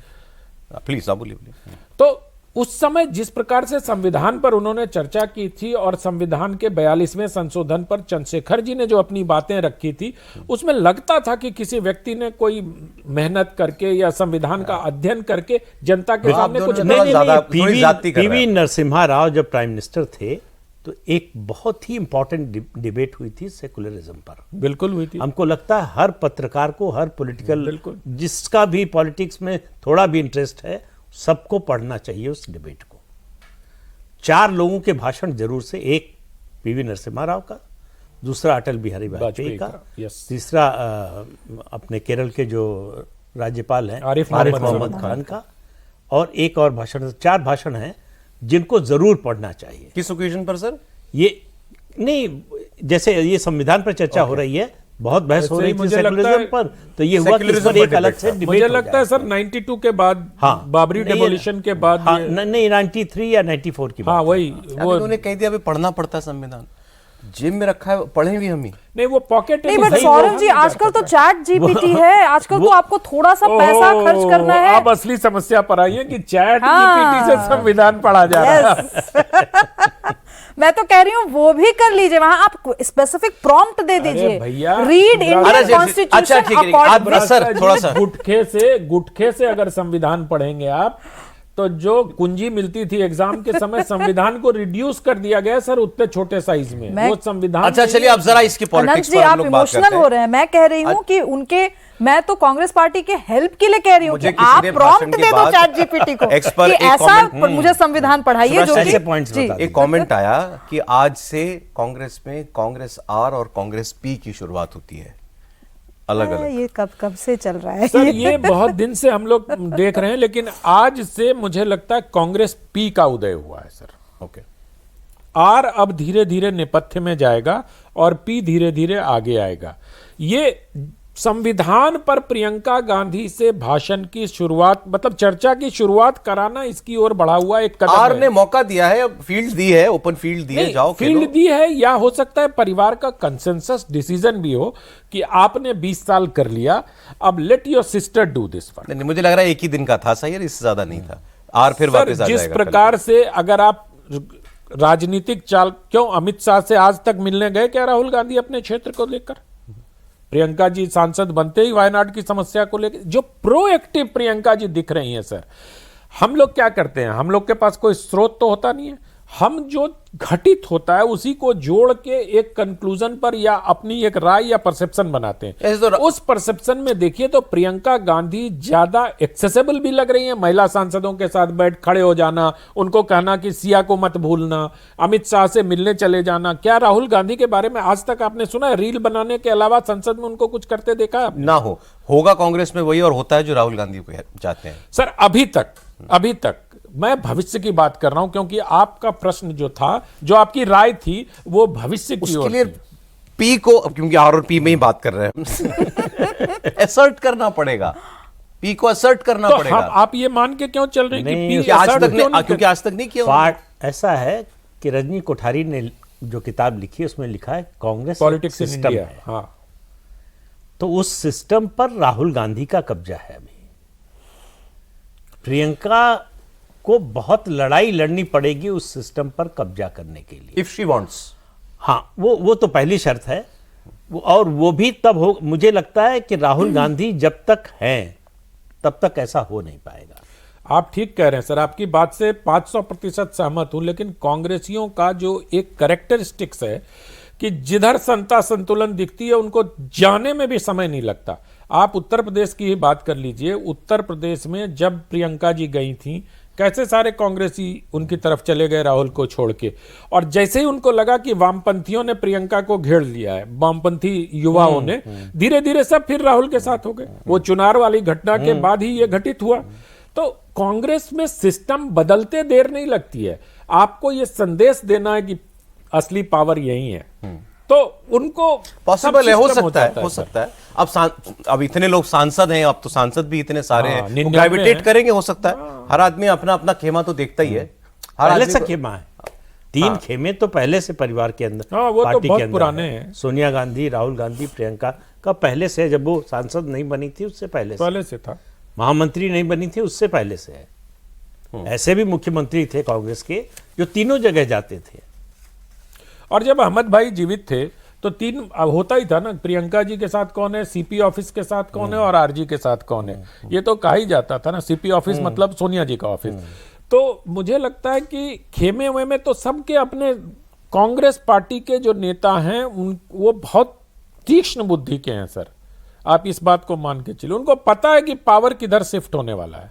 प्लीज आप बोलिए। तो उस समय जिस प्रकार से संविधान पर उन्होंने चर्चा की थी और संविधान के 42वें संशोधन पर चंद्रशेखर जी ने जो अपनी बातें रखी थी, उसमें लगता था कि किसी व्यक्ति ने कोई मेहनत करके या संविधान का अध्ययन करके जनता के सामने कुछ पीवी नरसिम्हा राव जब प्राइम मिनिस्टर थे तो एक बहुत ही इंपॉर्टेंट डिबेट हुई थी सेकुलरिज्म पर। बिल्कुल हुई थी। हमको लगता है हर पत्रकार को, हर पॉलिटिकल, जिसका भी पॉलिटिक्स में थोड़ा भी इंटरेस्ट है, सबको पढ़ना चाहिए उस डिबेट को। 4 लोगों के भाषण जरूर से, एक पीवी नरसिम्हा राव का, दूसरा अटल बिहारी वाजपेयी का, तीसरा अपने केरल के जो राज्यपाल हैं आरिफ मोहम्मद खान का, और एक और भाषण। 4 भाषण हैं जिनको जरूर पढ़ना चाहिए। किस ओकेजन पर सर? ये नहीं, जैसे ये संविधान पर चर्चा हो रही है, बहुत बहस हो रही थी सेकुलरिज्म पर, तो ये हुआ कि इस पर एक अलग से डिबेट। मुझे लगता है सर 92 के बाद, बाबरी डेमोलिशन के बाद, नहीं 93 या 94 की बात। हाँ वही, वो उन्होंने कह दिया अभी पढ़ना पड़ता है संविधान, जेब में रखा है, पढ़े भी हम ही। नहीं वो पॉकेट नहीं, बट सौरभ जी आजकल तो चैट जीपीटी है, आजकल तो आपको थोड़ा सा पैसा खर्च करना है। अब असली समस्या पर आई है कि चैट जीपीटी से संविधान पढ़ा जा रहा है। मैं तो कह रही हूँ वो भी कर लीजिए, वहां आप स्पेसिफिक प्रॉम्प्ट दे दीजिए, भैया रीड इंडियन कॉन्स्टिट्यूशन। थोड़ा सा गुटखे से अगर संविधान पढ़ेंगे आप, तो जो कुंजी मिलती थी एग्जाम के समय, संविधान को रिड्यूस कर दिया गया सर उतने छोटे साइज में वो संविधान। अच्छा चलिए आप जरा इसकी पॉलिटिक्स पर हम लोग बात करते हैं। इमोशनल हो रहे हैं। मैं कह रही हूँ कि उनके, मैं तो कांग्रेस पार्टी के हेल्प के लिए कह रही हूँ कि आप प्रॉम्प्ट दे दो चैट जीपीटी को कि ऐसा मुझे संविधान पढ़ाइए जो कि। एक कमेंट आया कि आज से कांग्रेस में कांग्रेस आर और कांग्रेस पी की शुरुआत होती है, अलग अलग। ये कब से चल रहा है सर? ये बहुत दिन से हम लोग देख रहे हैं, लेकिन आज से मुझे लगता है कांग्रेस पी का उदय हुआ है सर। ओके, आर अब धीरे धीरे नेपथ्य में जाएगा और पी धीरे धीरे आगे आएगा। ये संविधान पर प्रियंका गांधी से भाषण की शुरुआत, मतलब चर्चा की शुरुआत कराना, इसकी ओर बढ़ा हुआ एक कदम आर ने मौका दिया है, फील्ड दी है, ओपन फील्ड दी है, जाओ फील्ड दी है, या हो सकता है परिवार का कंसेंसस डिसीजन भी हो कि आपने 20 साल कर लिया, अब let your sister do this for. नहीं, मुझे लग रहा है एक ही दिन का था सही, इससे ज्यादा नहीं था। आर फिर वापस आ जाएगा। जिस प्रकार से अगर आप राजनीतिक चाल, क्यों अमित शाह से आज तक मिलने गए क्या राहुल गांधी अपने क्षेत्र को लेकर? प्रियंका जी सांसद बनते ही वायनाड की समस्या को लेकर जो प्रोएक्टिव प्रियंका जी दिख रही हैं सर। हम लोग क्या करते हैं, हम लोग के पास कोई स्रोत तो होता नहीं है, हम जो घटित होता है उसी को जोड़ के एक कंक्लूजन पर या अपनी एक राय या परसेप्शन बनाते हैं। उस परसेप्शन में देखिए तो प्रियंका गांधी ज्यादा एक्सेसिबल भी लग रही है। महिला सांसदों के साथ बैठ खड़े हो जाना, उनको कहना कि सिया को मत भूलना, अमित शाह से मिलने चले जाना। क्या राहुल गांधी के बारे में आज तक आपने सुना है रील बनाने के अलावा संसद में उनको कुछ करते देखा है? ना होगा कांग्रेस में वही और होता है जो राहुल गांधी को चाहते हैं सर। अभी तक मैं भविष्य की बात कर रहा हूं, क्योंकि आपका प्रश्न जो था, जो आपकी राय थी, वो भविष्य की ओर थी। पी को, क्योंकि आर और पी में ही बात कर रहे हैं, असर्ट करना पड़ेगा, पी को असर्ट करना तो पड़ेगा। आप ये मान के क्यों चल रहे हैं कि पी आज तक नहीं, क्योंकि आज तक नहीं किया। ऐसा है कि रजनी कोठारी ने जो किताब लिखी है उसमें लिखा है कांग्रेस पॉलिटिक्स इन इंडिया। हाँ, तो उस सिस्टम पर राहुल गांधी का कब्जा है। अभी प्रियंका को बहुत लड़ाई लड़नी पड़ेगी उस सिस्टम पर कब्जा करने के लिए, इफ शी वांट्स। हाँ, वो तो पहली शर्त है, और वो भी तब हो। मुझे लगता है कि राहुल गांधी जब तक हैं तब तक ऐसा हो नहीं पाएगा। आप ठीक कह रहे हैं सर, आपकी बात से 500% सहमत हूं, लेकिन कांग्रेसियों का जो एक कैरेक्टरिस्टिक्स है कि जिधर संता संतुलन दिखती है उनको जाने में भी समय नहीं लगता। आप उत्तर प्रदेश की ही बात कर लीजिए, उत्तर प्रदेश में जब प्रियंका जी गई थी, कैसे सारे कांग्रेसी उनकी तरफ चले गए राहुल को छोड़ के, और जैसे ही उनको लगा कि वामपंथियों ने प्रियंका को घेर लिया है, वामपंथी युवाओं ने, धीरे धीरे सब फिर राहुल के साथ हो गए। वो चुनाव वाली घटना के बाद ही ये घटित हुआ। तो कांग्रेस में सिस्टम बदलते देर नहीं लगती है। आपको ये संदेश देना है कि असली पावर यही है, तो उनको पॉसिबल है, हो सब सकता है, system हो सकता है। अब इतने लोग सांसद हैं, अब तो सांसद भी इतने सारे हैं, 99 वो ग्रेविटेट हैं। करेंगे, हो सकता है। हर आदमी अपना अपना खेमा तो देखता ही है। हर पहले आदमी से को- खेमा है, 3 खेमे तो पहले से परिवार के अंदर, हाँ, वो तो पार्टी बहुत के अंदर पुराने है। हैं। सोनिया गांधी, राहुल गांधी, प्रियंका का पहले से है, जब वो सांसद नहीं बनी थी उससे पहले से, पहले से था। महामंत्री नहीं बनी थी उससे पहले से है। ऐसे भी मुख्यमंत्री थे कांग्रेस के जो तीनों जगह जाते थे। और जब अहमद भाई जीवित थे तो अब होता ही था ना, प्रियंका जी के साथ कौन है, सीपी ऑफिस के साथ कौन है और आरजी के साथ कौन है, ये तो कहा ही जाता था ना। सीपी ऑफिस मतलब सोनिया जी का ऑफिस। तो मुझे लगता है कि खेमे हुए में तो सबके अपने, कांग्रेस पार्टी के जो नेता हैं वो बहुत तीक्ष्ण बुद्धि के हैं सर, आप इस बात को मान के चलिए। उनको पता है कि पावर किधर शिफ्ट होने वाला है,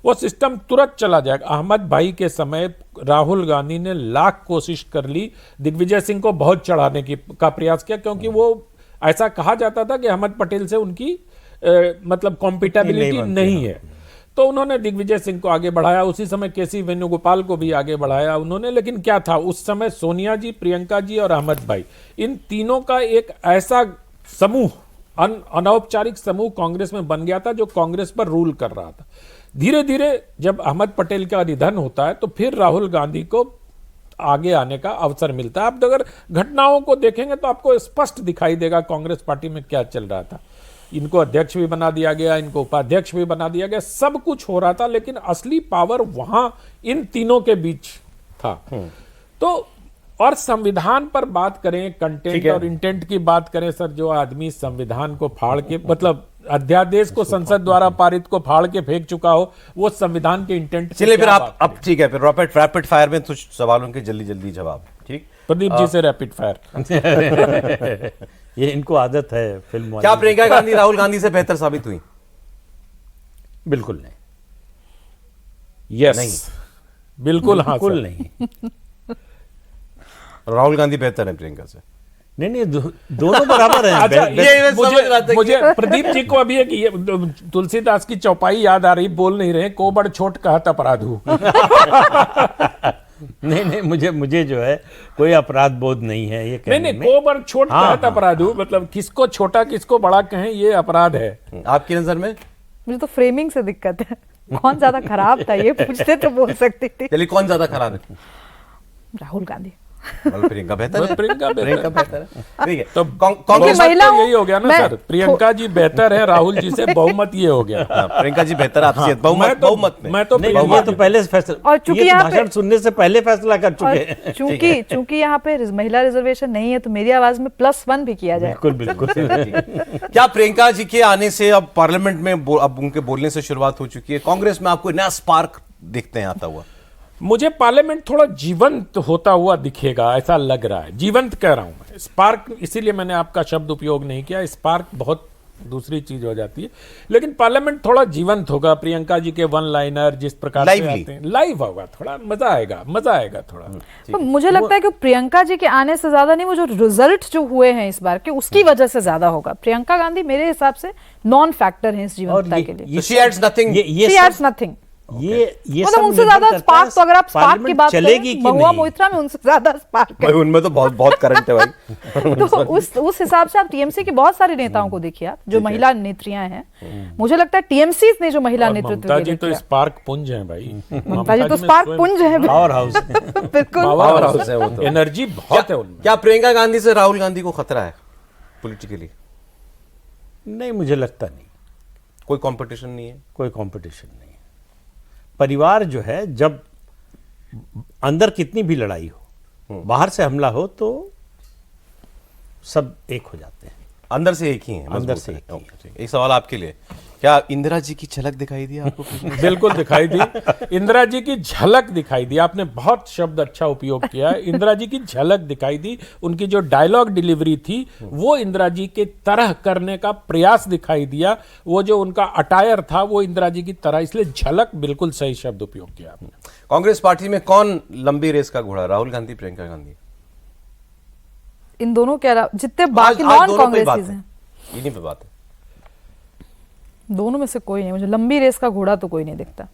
वो सिस्टम तुरंत चला जाएगा। अहमद भाई के समय राहुल गांधी ने लाख कोशिश कर ली, दिग्विजय सिंह को बहुत चढ़ाने का प्रयास किया, क्योंकि वो ऐसा कहा जाता था कि अहमद पटेल से उनकी मतलब कॉम्पिटेबिलिटी नहीं है। तो उन्होंने दिग्विजय सिंह को आगे बढ़ाया, उसी समय केसी वेणुगोपाल को भी आगे बढ़ाया उन्होंने। लेकिन क्या था उस समय, सोनिया जी, प्रियंका जी और अहमद भाई, इन तीनों का एक ऐसा समूह, अनौपचारिक समूह कांग्रेस में बन गया था जो कांग्रेस पर रूल कर रहा था। धीरे धीरे जब अहमद पटेल का निधन होता है तो फिर राहुल गांधी को आगे आने का अवसर मिलता है। आप अगर घटनाओं को देखेंगे तो आपको स्पष्ट दिखाई देगा कांग्रेस पार्टी में क्या चल रहा था। इनको अध्यक्ष भी बना दिया गया, इनको उपाध्यक्ष भी बना दिया गया, सब कुछ हो रहा था, लेकिन असली पावर वहां इन तीनों के बीच था। तो और संविधान पर बात करें, कंटेंट और इंटेंट की बात करें सर, जो आदमी संविधान को फाड़ के, मतलब अध्यादेश को संसद द्वारा पारित को फाड़ के फेंक चुका हो, वो संविधान के इंटेंट। चलिए फिर आप अब ठीक है, फिर रैपिड फायर में कुछ सवालों के जल्दी जल्दी जवाब। ठीक, प्रदीप जी से रैपिड फायर। ये इनको आदत है फिल्म क्या प्रियंका गांधी राहुल गांधी से बेहतर साबित हुई? बिल्कुल नहीं, यस नहीं। बिल्कुल हाँ बिल्कुल सर। नहीं। राहुल गांधी बेहतर है प्रियंका से? नहीं, दोनों बराबर हैं। अच्छा, ये मैं समझ रहा था कि- मुझे प्रदीप जी को अभी एक तुलसीदास की चौपाई याद आ रही, बोल नहीं रहे, को बड़ छोट कहत अपराधु। नहीं, मुझे जो है कोई अपराध बोध नहीं है ये कहने नहीं, में। को बड़ छोट हाँ, कहत अपराधु, मतलब किसको छोटा किसको बड़ा कहें, ये अपराध है। आपकी नजर में? मुझे तो फ्रेमिंग से दिक्कत है, कौन ज्यादा खराब था ये पूछते तो बोल सकती थी। चलिए कौन ज्यादा खराब है? राहुल गांधी। प्रियंका बेहतर है। प्रियंका बेहतर है। ठीक है, तो कांग्रेस बहुमत महिला तो हूं, यही हो गया ना मैं- सर, प्रियंका जी बेहतर है राहुल जी से, बहुमत ये हो गया। हाँ, प्रियंका जी बेहतर आपसे मैं बहुमत तो- बहुमत में। मैं तो नहीं, प्रियंका ये तो पहले से फैसला, और चूंकि ये तो यहाँ पे- भाषण सुनने से पहले फैसला कर चुके हैं। और चूंकि यहाँ पे महिला रिजर्वेशन नहीं है तो मेरी आवाज में +1 भी किया जाए। बिल्कुल। क्या प्रियंका जी के आने से अब पार्लियामेंट में अब उनके बोलने से शुरुआत हो चुकी है, कांग्रेस में आपको नया स्पार्क दिखते हैं आता हुआ? मुझे पार्लियामेंट थोड़ा जीवंत होता हुआ दिखेगा, ऐसा लग रहा है। जीवंत कह रहा हूं मैं, स्पार्क इसीलिए मैंने आपका शब्द उपयोग नहीं किया, स्पार्क बहुत दूसरी चीज हो जाती है। लेकिन पार्लियामेंट थोड़ा जीवंत होगा, प्रियंका जी के वन लाइनर जिस प्रकार से Lively। आते हैं, लाइव होगा, थोड़ा मजा आएगा थोड़ा। तो मुझे लगता है कि प्रियंका जी के आने से ज्यादा नहीं, वो जो रिजल्ट जो हुए हैं इस बार के, उसकी वजह से ज्यादा होगा। प्रियंका गांधी मेरे हिसाब से नॉन फैक्टर है इस जीवंतता के लिए। She adds nothing। She adds nothing। ये मतलब सब उनसे निर्भर ज्यादा करता स्पार्क, है तो अगर आप स्पार्क की पार्लियामेंट बात चलेगी करें, कि महुआ नहीं। मोइत्रा में उनसे ज्यादा स्पार्क है। भाई उनमें तो बहुत करंट है भाई। तो उस हिसाब से आप टीएमसी के बहुत सारे नेताओं को देखिए, आप जो महिला नेत्रियां हैं, मुझे लगता है टीएमसी ने जो महिला और नेतृत्व ममता जी के तो लिए स्पार्क पुंज है भाई। ममता जी तो में स्पार्क स्वयं पुंज है। पावर हाउस बिल्कुल। Power house है वो तो। एनर्जी बहुत है उनमें। क्या प्रियंका गांधी से राहुल गांधी को खतरा है पॉलिटिकली? नहीं, मुझे लगता नहीं, कोई कंपटीशन नहीं है? कोई कंपटीशन नहीं है। परिवार जो है, जब अंदर कितनी भी लड़ाई हो, बाहर से हमला हो तो सब एक हो जाते हैं। अंदर से एक ही है, अंदर मजबूत से है। एक ही है। ओके, एक सवाल आपके लिए, क्या इंदिरा जी की झलक दिखाई दी आपको? बिल्कुल दिखाई दी, इंदिरा जी की झलक दिखाई दी। आपने बहुत शब्द अच्छा उपयोग किया है, इंदिरा जी की झलक दिखाई दी। उनकी जो डायलॉग डिलीवरी थी वो इंदिरा जी के तरह करने का प्रयास दिखाई दिया। वो जो उनका अटायर था वो इंदिरा जी की तरह, इसलिए झलक बिल्कुल सही शब्द उपयोग किया आपने। कांग्रेस पार्टी में कौन लंबी रेस का घोड़ा, राहुल गांधी, प्रियंका गांधी? इन दोनों के अलावा जितने आज बाकी दोनों नॉन पे कांग्रेसीज बात हैं, है, इन्हीं पे बात है। दोनों में से कोई नहीं, मुझे लंबी रेस का घोड़ा तो कोई नहीं दिखता।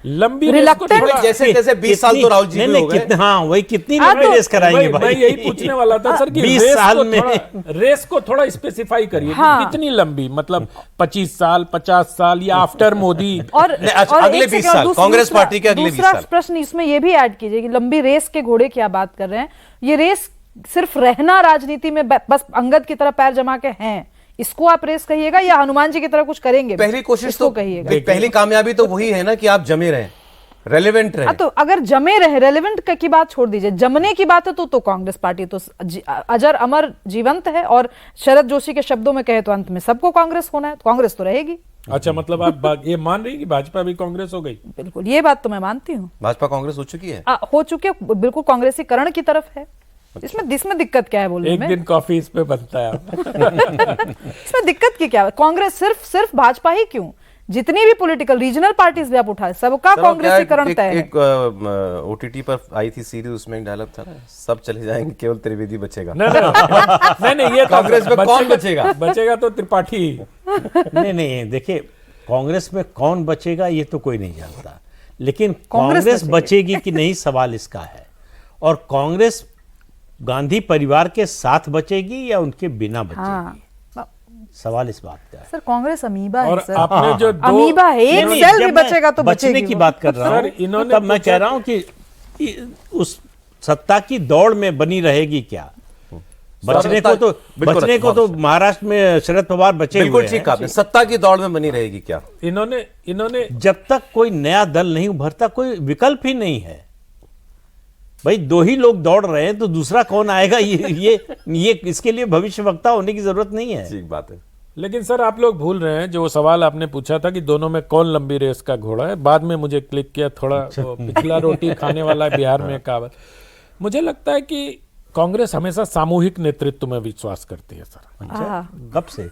लंबी रेस को Reluctant- थोड़ा- जैसे तैसे 20 साल तो राहुल जी नहीं, भी नहीं, हो गए। कितने, हाँ वही कितनी हाँ, लंबी तो रेस कराएंगे मैं भाई? यही पूछने वाला था सर कि 20 रेस साल को में रेस को थोड़ा स्पेसिफाई करिए कि हाँ। कितनी लंबी, मतलब 25 साल, 50 साल या आफ्टर मोदी? और नहीं, अच्छा, और अगले एक 20 सेकंड, साल, कांग्रेस पार्टी के अगले 20 दूसरा साल। प्रश्न इसमें ये भी ऐड कीजिए कि लंबी रेस के घोड़े की आप बात कर रहे हैं, ये रेस सिर्फ रहना राजनीति में बस अंगद की तरह पैर जमा के हैं, इसको आप रेस कहिएगा या हनुमान जी की तरह कुछ करेंगे? पहली कोशिश इसको तो कहिएगा। पहली कामयाबी तो वही है ना कि आप जमे रहें, रेलेवेंट रहे। तो अगर जमे रहे, रेलेवेंट की बात छोड़ दीजिए, जमने की बात है तो कांग्रेस पार्टी तो अजर अमर जीवंत है, और शरद जोशी के शब्दों में कहे तो अंत में सबको कांग्रेस होना है, तो कांग्रेस तो रहेगी। अच्छा, मतलब आप ये मान रही कि भाजपा भी कांग्रेस हो गई? बिल्कुल, ये बात तो मैं मानती हूँ। भाजपा कांग्रेस हो चुकी है, हो चुके, बिल्कुल कांग्रेसीकरण की तरफ है। इसमें दिक्कत क्या है बोलने एक में? दिन कॉफी इस पे बनता है। इसमें दिक्कत की क्या है? कांग्रेस सिर्फ भाजपा ही क्यों, जितनी भी पॉलिटिकल रीजनल पार्टीज भी आप उठाए, सबका कांग्रेसीकरण तय है। एक ओटीटी पर आई थी सीरीज, उसमें एक डायलॉग था ना, सब चले जाएंगे केवल त्रिवेदी बचेगा। नहीं, ये कांग्रेस में कौन बचेगा? बचेगा तो त्रिपाठी। नहीं, देखिए, कांग्रेस में कौन बचेगा ये तो कोई नहीं जानता, लेकिन कांग्रेस कांग्रेस बचेगी कि नहीं सवाल इसका है। और कांग्रेस गांधी परिवार के साथ बचेगी या उनके बिना बचेगी, हाँ सवाल इस बात का है। सर, कांग्रेस अमीबा है और सर, आपने जो अमीबा है, एक नहीं, सेल जब भी मैं बचेगा तो बचने बचेगी की वो। बात कर रहा सर, हूं, इन्होंने तब मैं पूछा- कह रहा हूं कि उस सत्ता की दौड़ में बनी रहेगी क्या? बचने को तो बिल्कुल महाराष्ट्र में शरद पवार बचे बिल्कुल हुए ठीक हैं। कहा आपने, सत्ता की दौड़ में बनी रहेगी क्या? इन्होंने जब तक कोई नया दल नहीं उभरता कोई विकल्प ही नहीं है भाई। दो ही लोग दौड़ रहे हैं तो दूसरा कौन आएगा? ये इसके लिए भविष्यवक्ता होने की जरूरत नहीं है। ठीक बात है। लेकिन सर, आप लोग भूल रहे हैं, जो वो सवाल आपने पूछा था कि दोनों में कौन लंबी रेस का घोड़ा है, बाद में मुझे क्लिक किया थोड़ा, वो पिछला रोटी खाने वाला बिहार में कहावत। मुझे लगता है कि कांग्रेस हमेशा सामूहिक नेतृत्व में विश्वास करती है सर। कब से?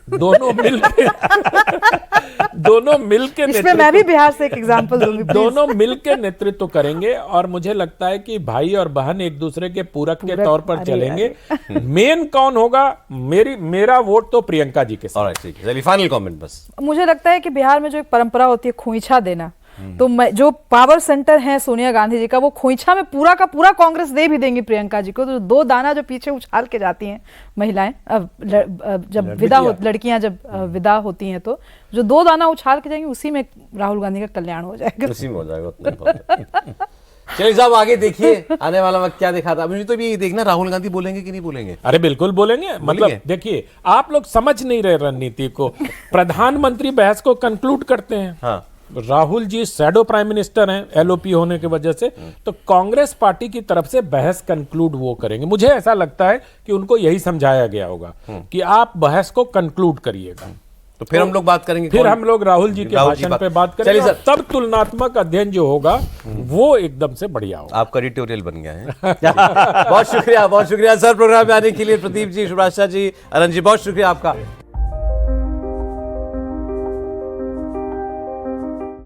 दोनों मिलके इसमें मैं भी बिहार से एक एग्जांपल दूंगी, please। दोनों मिलके नेतृत्व करेंगे, और मुझे लगता है कि भाई और बहन एक दूसरे के पूरक के तौर पर चलेंगे। मेन कौन होगा? मेरा वोट तो प्रियंका जी के साथ। ऑलराइट, ठीक है, चलिए फाइनल कमेंट बस। मुझे लगता है कि बिहार में जो एक परंपरा होती है खोइछा देना, तो जो पावर सेंटर है सोनिया गांधी जी का, वो खोइछा में पूरा का पूरा कांग्रेस दे भी देंगी प्रियंका जी को। तो 2 दाना जो पीछे उछाल के जाती हैं महिलाएं, जब लड़कियां जब विदा होती हैं, तो जो 2 दाना उछाल के जाएंगी, उसी में राहुल गांधी का कल्याण हो जाएगा। उसी में हो जाएगा, उतना ही बहुत है। चलिए साहब, आगे देखिए आने वाला वक्त क्या दिखाता है। मुझे तो भी ये देखना, राहुल गांधी बोलेंगे कि नहीं बोलेंगे। अरे बिल्कुल बोलेंगे। मतलब देखिए, आप लोग समझ नहीं रहे रणनीति को। प्रधानमंत्री बहस को कंक्लूड करते हैं, हाँ, Rahul ji shadow prime minister हैं एलओपी होने की वजह से, तो कांग्रेस पार्टी की तरफ से बहस कंक्लूड वो करेंगे। मुझे ऐसा लगता है कि उनको यही समझाया गया होगा कि आप बहस को कंक्लूड करिएगा, तो फिर हम लोग बात करेंगे। फिर हम लोग राहुल जी के भाषण पे बात करेंगे। चलिए सर, तब तुलनात्मक अध्ययन जो होगा वो एकदम से बढ़िया होगा। आपका एडिटोरियल बन गया है। बहुत शुक्रिया सर, प्रोग्राम में आने के लिए। प्रदीप जी, सुभाष जी, अनंत जी, बहुत शुक्रिया आपका।